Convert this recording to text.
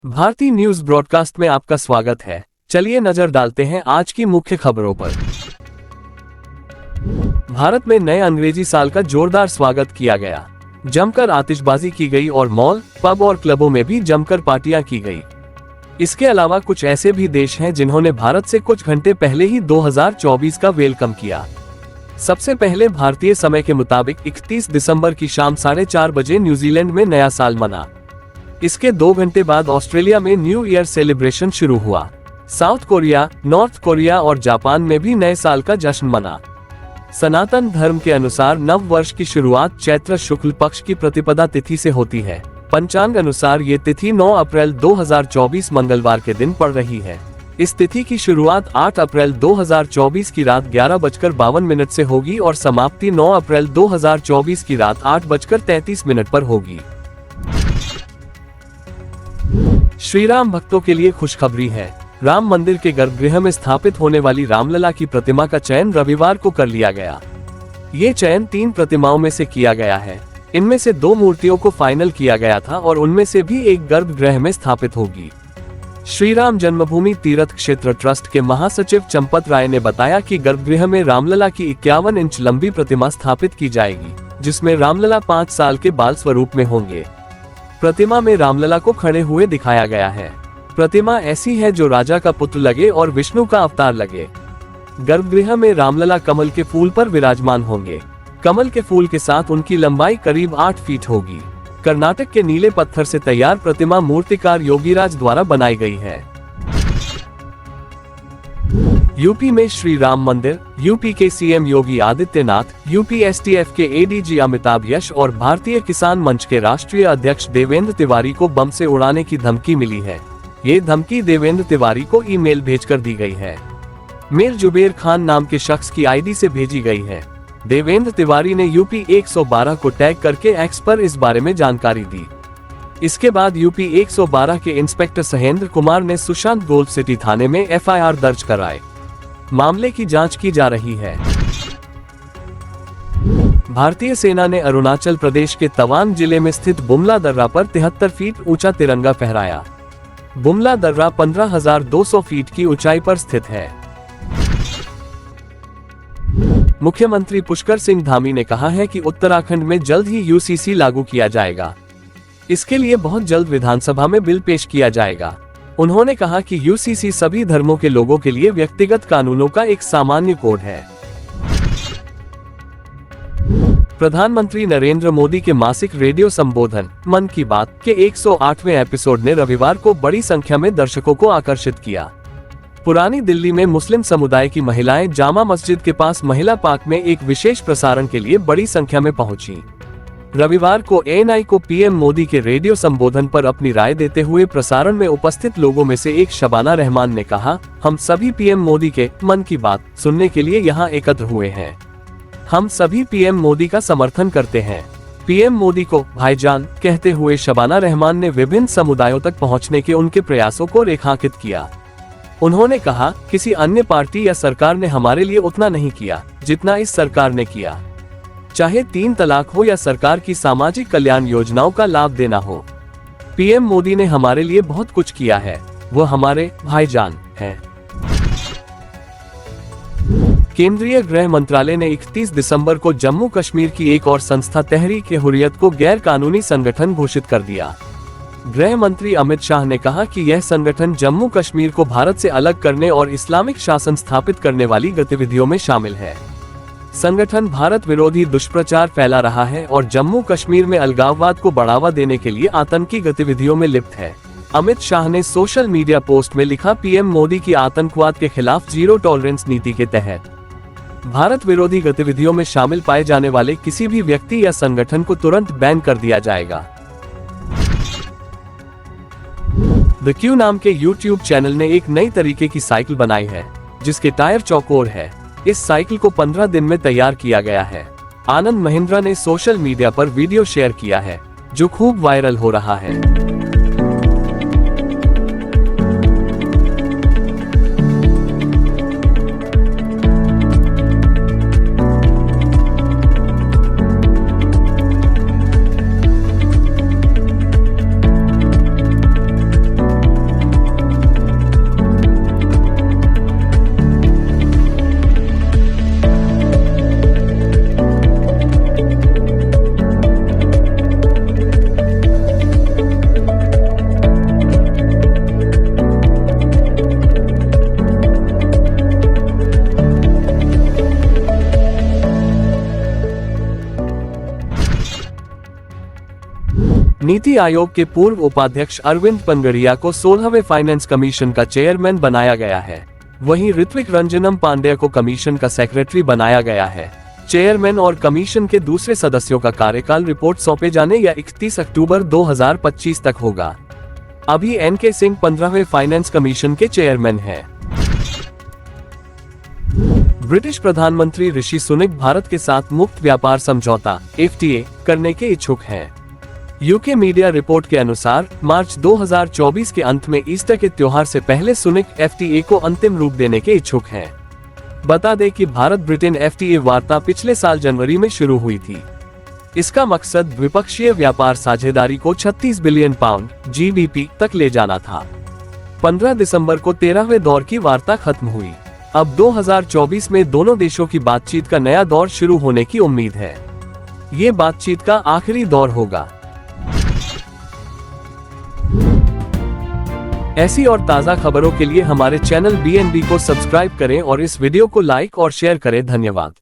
भारतीय news broadcast में आपका स्वागत है। चलिए नजर डालते हैं आज की मुख्य खबरों पर। भारत में नए अंग्रेजी साल का जोरदार स्वागत किया गया। जमकर आतिशबाजी की गई और मॉल, पब और क्लबों में भी जमकर पार्टियां की गई। इसके अलावा कुछ ऐसे भी देश हैं जिन्होंने भारत से कुछ घंटे पहले ही 2024 का वेलकम किया। सबसे पहले भारतीय समय के मुताबिक 31 दिसंबर की शाम 4:30 बजे न्यूजीलैंड में नया साल मना। इसके 2 घंटे बाद ऑस्ट्रेलिया में न्यू ईयर सेलिब्रेशन शुरू हुआ। साउथ कोरिया, नॉर्थ कोरिया और जापान में भी नए साल का जश्न मना। सनातन धर्म के अनुसार नव वर्ष की शुरुआत चैत्र शुक्ल पक्ष की प्रतिपदा तिथि से होती है। पंचांग अनुसार ये तिथि 9 अप्रैल 2024 मंगलवार के दिन पड़ रही है। इस तिथि की शुरुआत 8 अप्रैल 2024 की रात 11:52 से होगी और समाप्ति 9 अप्रैल 2024 की रात 8:33 पर होगी। श्री राम भक्तों के लिए खुशखबरी है। राम मंदिर के गर्भगृह में स्थापित होने वाली रामलला की प्रतिमा का चयन रविवार को कर लिया गया। ये चयन 3 प्रतिमाओं में से किया गया है। इनमें से 2 मूर्तियों को फाइनल किया गया था और उनमें से भी एक गर्भगृह में स्थापित होगी। श्री राम जन्मभूमि तीर्थ क्षेत्र ट्रस्ट के महासचिव चंपत राय ने बताया कि गर्भगृह में रामलला की 51 इंच लंबी प्रतिमा स्थापित की जाएगी, जिसमें रामलला 5 साल के बाल स्वरूप में होंगे। प्रतिमा में रामलला को खड़े हुए दिखाया गया है। प्रतिमा ऐसी है जो राजा का पुत्र लगे और विष्णु का अवतार लगे। गर्भगृह में रामलला कमल के फूल पर विराजमान होंगे। कमल के फूल के साथ उनकी लंबाई करीब 8 फीट होगी। कर्नाटक के नीले पत्थर से तैयार प्रतिमा मूर्तिकार योगीराज द्वारा बनाई गई है। यूपी में श्री राम मंदिर, यूपी के CM Yogi Adityanath, UP STF के एडीजी अमिताभ यश और भारतीय किसान मंच के राष्ट्रीय अध्यक्ष देवेंद्र तिवारी को बम से उड़ाने की धमकी मिली है। ये धमकी देवेंद्र तिवारी को ईमेल भेजकर दी गई है। मीर जुबेर खान नाम के शख्स की आईडी से भेजी गई है। देवेंद्र तिवारी ने यूपी 112 को टैग करके एक्स पर इस बारे में जानकारी दी। इसके बाद यूपी 112 के इंस्पेक्टर सहेंद्र कुमार ने सुशांत गोल्ड सिटी थाने में एफआईआर दर्ज कराए। मामले की जांच की जा रही है। भारतीय सेना ने अरुणाचल प्रदेश के तवांग जिले में स्थित बुमला दर्रा पर 73 फीट ऊंचा तिरंगा फहराया। बुमला दर्रा 15,200 फीट की ऊंचाई पर स्थित है। मुख्यमंत्री पुष्कर सिंह धामी ने कहा है कि उत्तराखंड में जल्द ही यूसीसी लागू किया जाएगा। इसके लिए बहुत जल्द विधानसभा में बिल पेश किया जाएगा। उन्होंने कहा कि यूसीसी सभी धर्मों के लोगों के लिए व्यक्तिगत कानूनों का एक सामान्य कोड है। प्रधानमंत्री नरेंद्र मोदी के मासिक रेडियो संबोधन मन की बात के 108वें एपिसोड ने रविवार को बड़ी संख्या में दर्शकों को आकर्षित किया। पुरानी दिल्ली में मुस्लिम समुदाय की महिलाएं जामा मस्जिद के पास महिला पार्क में एक विशेष प्रसारण के लिए बड़ी संख्या में पहुंची। रविवार को एएनआई को पीएम मोदी के रेडियो संबोधन पर अपनी राय देते हुए प्रसारण में उपस्थित लोगों में से एक शबाना रहमान ने कहा, हम सभी पीएम मोदी के मन की बात सुनने के लिए यहाँ एकत्र हुए हैं। हम सभी पीएम मोदी का समर्थन करते हैं। पीएम मोदी को भाईजान कहते हुए शबाना रहमान ने विभिन्न समुदायों तक पहुँचने के उनके प्रयासों को रेखांकित किया। उन्होंने कहा, किसी अन्य पार्टी या सरकार ने हमारे लिए उतना नहीं किया जितना इस सरकार ने किया। चाहे 3 तलाक हो या सरकार की सामाजिक कल्याण योजनाओं का लाभ देना हो, पीएम मोदी ने हमारे लिए बहुत कुछ किया है। वो हमारे भाईजान हैं। केंद्रीय गृह मंत्रालय ने 31 दिसंबर को जम्मू कश्मीर की एक और संस्था तहरीक-ए-हुर्रियत को गैर कानूनी संगठन घोषित कर दिया। गृह मंत्री अमित शाह ने कहा कि यह संगठन जम्मू कश्मीर को भारत से अलग करने और इस्लामिक शासन स्थापित करने वाली गतिविधियों में शामिल है। संगठन भारत विरोधी दुष्प्रचार फैला रहा है और जम्मू कश्मीर में अलगाववाद को बढ़ावा देने के लिए आतंकी गतिविधियों में लिप्त है। अमित शाह ने सोशल मीडिया पोस्ट में लिखा, पीएम मोदी की आतंकवाद के खिलाफ जीरो टॉलरेंस नीति के तहत भारत विरोधी गतिविधियों में शामिल पाए जाने वाले किसी भी व्यक्ति या संगठन को तुरंत बैन कर दिया जाएगा। द क्यू नाम के YouTube चैनल ने एक नई तरीके की साइकिल बनाई है जिसके टायर चौकोर है। इस साइकिल को 15 दिन में तैयार किया गया है। आनंद महिंद्रा ने सोशल मीडिया पर वीडियो शेयर किया है जो खूब वायरल हो रहा है। नीति आयोग के पूर्व उपाध्यक्ष अरविंद पनगड़िया को 16वें फाइनेंस कमीशन का चेयरमैन बनाया गया है। वहीं ऋत्विक रंजनम पांडेय को कमीशन का सेक्रेटरी बनाया गया है। चेयरमैन और कमीशन के दूसरे सदस्यों का कार्यकाल रिपोर्ट सौंपे जाने या 31 अक्टूबर 2025 तक होगा। अभी एनके सिंह 15वें फाइनेंस कमीशन के चेयरमैन हैं। ब्रिटिश प्रधानमंत्री ऋषि सुनक भारत के साथ मुक्त व्यापार समझौता (FTA) करने के इच्छुक हैं। यूके मीडिया रिपोर्ट के अनुसार मार्च 2024 के अंत में ईस्टर के त्योहार से पहले सुनक FTA को अंतिम रूप देने के इच्छुक हैं। बता दें कि भारत ब्रिटेन FTA वार्ता पिछले साल जनवरी में शुरू हुई थी। इसका मकसद द्विपक्षीय व्यापार साझेदारी को 36 बिलियन पाउंड (GBP) तक ले जाना था। 15 दिसंबर को 13वें दौर की वार्ता खत्म हुई। अब 2024 में दोनों देशों की बातचीत का नया दौर शुरू होने की उम्मीद है। ये बातचीत का आखिरी दौर होगा। ऐसी और ताज़ा खबरों के लिए हमारे चैनल BNB को सब्सक्राइब करें और इस वीडियो को लाइक और शेयर करें। धन्यवाद।